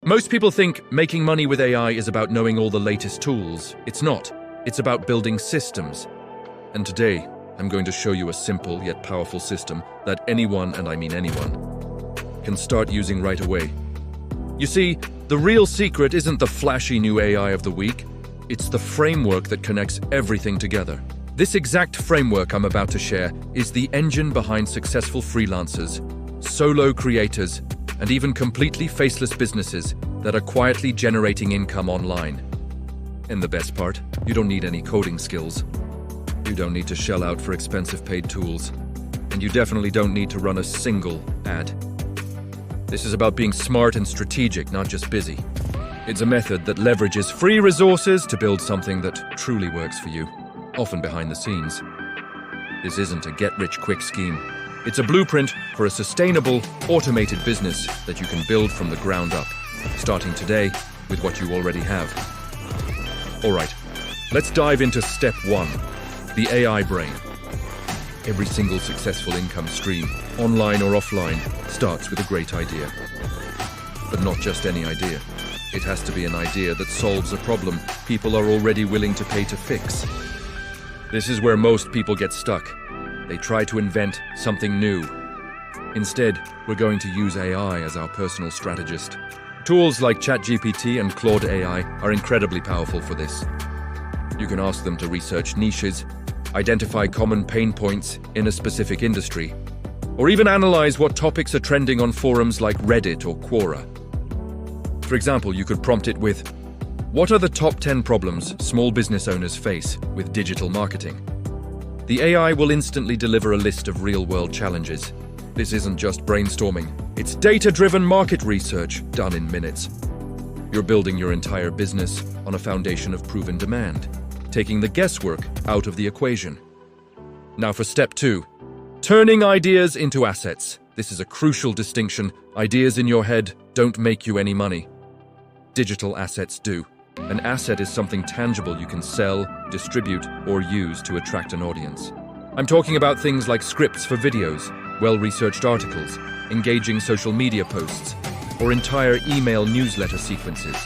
Most people think making money with AI is about knowing all the latest tools. It's not. It's about building systems. And today, I'm going to show you a simple yet powerful system that anyone, and I mean anyone, can start using right away. You see, the real secret isn't the flashy new AI of the week. It's the framework that connects everything together. This exact framework I'm about to share is the engine behind successful freelancers, solo creators, and even completely faceless businesses that are quietly generating income online. And the best part, you don't need any coding skills. You don't need to shell out for expensive paid tools. And you definitely don't need to run a single ad. This is about being smart and strategic, not just busy. It's a method that leverages free resources to build something that truly works for you, often behind the scenes. This isn't a get-rich-quick scheme. It's a blueprint for a sustainable, automated business that you can build from the ground up, starting today with what you already have. All right, let's dive into step 1, the AI brain. Every single successful income stream, online or offline, starts with a great idea. But not just any idea. It has to be an idea that solves a problem people are already willing to pay to fix. This is where most people get stuck. They try to invent something new. Instead, we're going to use AI as our personal strategist. Tools like ChatGPT and Claude AI are incredibly powerful for this. You can ask them to research niches, identify common pain points in a specific industry, or even analyze what topics are trending on forums like Reddit or Quora. For example, you could prompt it with, "What are the top 10 problems small business owners face with digital marketing?" The AI will instantly deliver a list of real-world challenges. This isn't just brainstorming. It's data-driven market research done in minutes. You're building your entire business on a foundation of proven demand, taking the guesswork out of the equation. Now for step 2, turning ideas into assets. This is a crucial distinction. Ideas in your head don't make you any money. Digital assets do. An asset is something tangible you can sell, distribute, or use to attract an audience. I'm talking about things like scripts for videos, well-researched articles, engaging social media posts, or entire email newsletter sequences.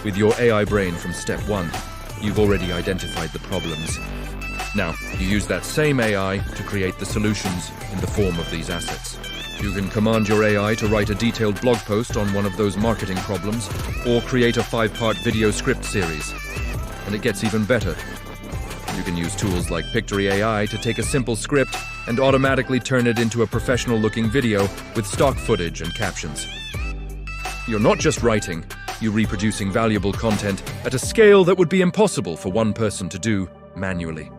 With your AI brain from step 1, you've already identified the problems. Now, you use that same AI to create the solutions in the form of these assets. You can command your AI to write a detailed blog post on one of those marketing problems, or create a 5-part video script series. And it gets even better. You can use tools like Pictory AI to take a simple script and automatically turn it into a professional-looking video with stock footage and captions. You're not just writing, you're reproducing valuable content at a scale that would be impossible for one person to do manually.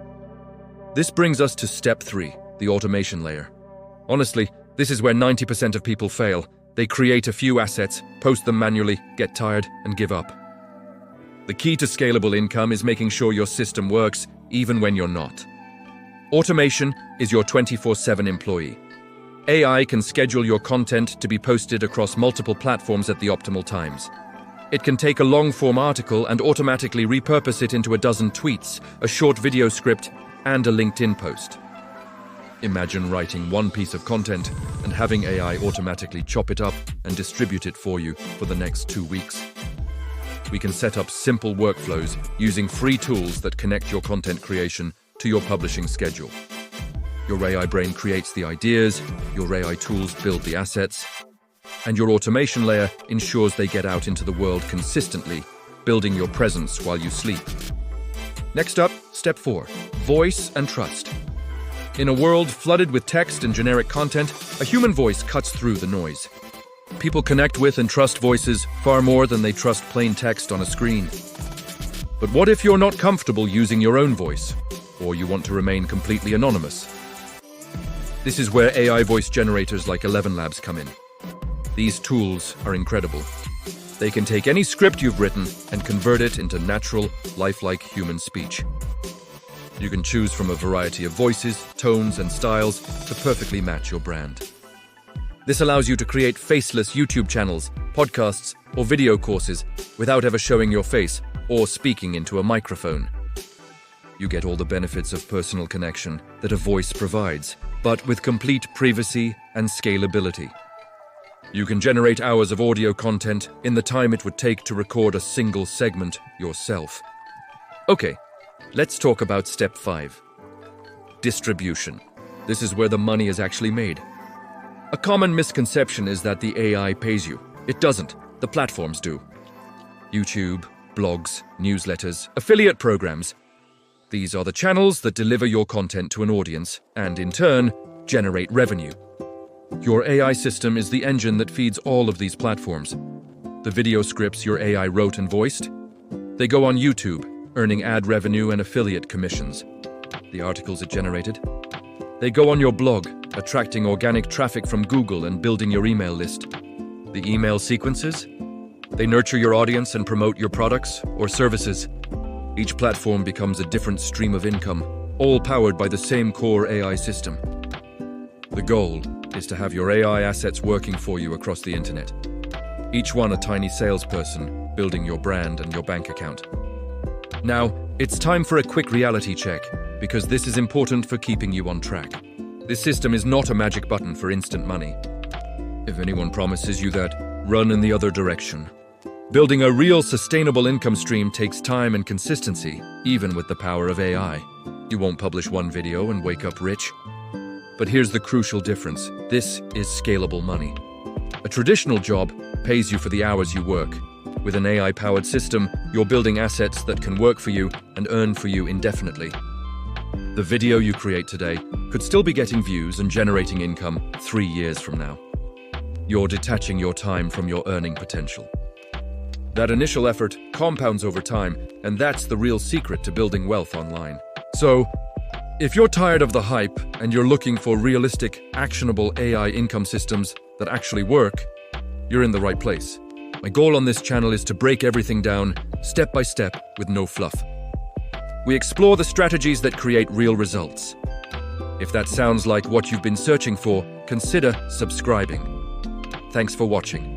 This brings us to step 3, the automation layer. Honestly, this is where 90% of people fail. They create a few assets, post them manually, get tired, and give up. The key to scalable income is making sure your system works even when you're not. Automation is your 24/7 employee. AI can schedule your content to be posted across multiple platforms at the optimal times. It can take a long-form article and automatically repurpose it into a dozen tweets, a short video script, and a LinkedIn post. Imagine writing one piece of content and having AI automatically chop it up and distribute it for you for the next 2 weeks. We can set up simple workflows using free tools that connect your content creation to your publishing schedule. Your AI brain creates the ideas, your AI tools build the assets, and your automation layer ensures they get out into the world consistently, building your presence while you sleep. Next up, step 4, voice and trust. In a world flooded with text and generic content, a human voice cuts through the noise. People connect with and trust voices far more than they trust plain text on a screen. But what if you're not comfortable using your own voice, or you want to remain completely anonymous? This is where AI voice generators like ElevenLabs come in. These tools are incredible. They can take any script you've written and convert it into natural, lifelike human speech. You can choose from a variety of voices, tones, and styles to perfectly match your brand. This allows you to create faceless YouTube channels, podcasts, or video courses without ever showing your face or speaking into a microphone. You get all the benefits of personal connection that a voice provides, but with complete privacy and scalability. You can generate hours of audio content in the time it would take to record a single segment yourself. Okay, let's talk about step 5. Distribution. This is where the money is actually made. A common misconception is that the AI pays you. It doesn't. The platforms do. YouTube, blogs, newsletters, affiliate programs. These are the channels that deliver your content to an audience and, in turn, generate revenue. Your AI system is the engine that feeds all of these platforms. The video scripts your AI wrote and voiced, they go on YouTube, earning ad revenue and affiliate commissions. The articles it generated, they go on your blog, attracting organic traffic from Google and building your email list. The email sequences, they nurture your audience and promote your products or services. Each platform becomes a different stream of income, all powered by the same core AI system. The goal is to have your AI assets working for you across the internet. Each one a tiny salesperson, building your brand and your bank account. Now, it's time for a quick reality check, because this is important for keeping you on track. This system is not a magic button for instant money. If anyone promises you that, run in the other direction. Building a real sustainable income stream takes time and consistency, even with the power of AI. You won't publish one video and wake up rich. But here's the crucial difference. This is scalable money. A traditional job pays you for the hours you work. With an AI-powered system, you're building assets that can work for you and earn for you indefinitely. The video you create today could still be getting views and generating income 3 years from now. You're detaching your time from your earning potential. That initial effort compounds over time, and that's the real secret to building wealth online. So, if you're tired of the hype and you're looking for realistic, actionable AI income systems that actually work, you're in the right place. My goal on this channel is to break everything down, step by step, with no fluff. We explore the strategies that create real results. If that sounds like what you've been searching for, consider subscribing. Thanks for watching.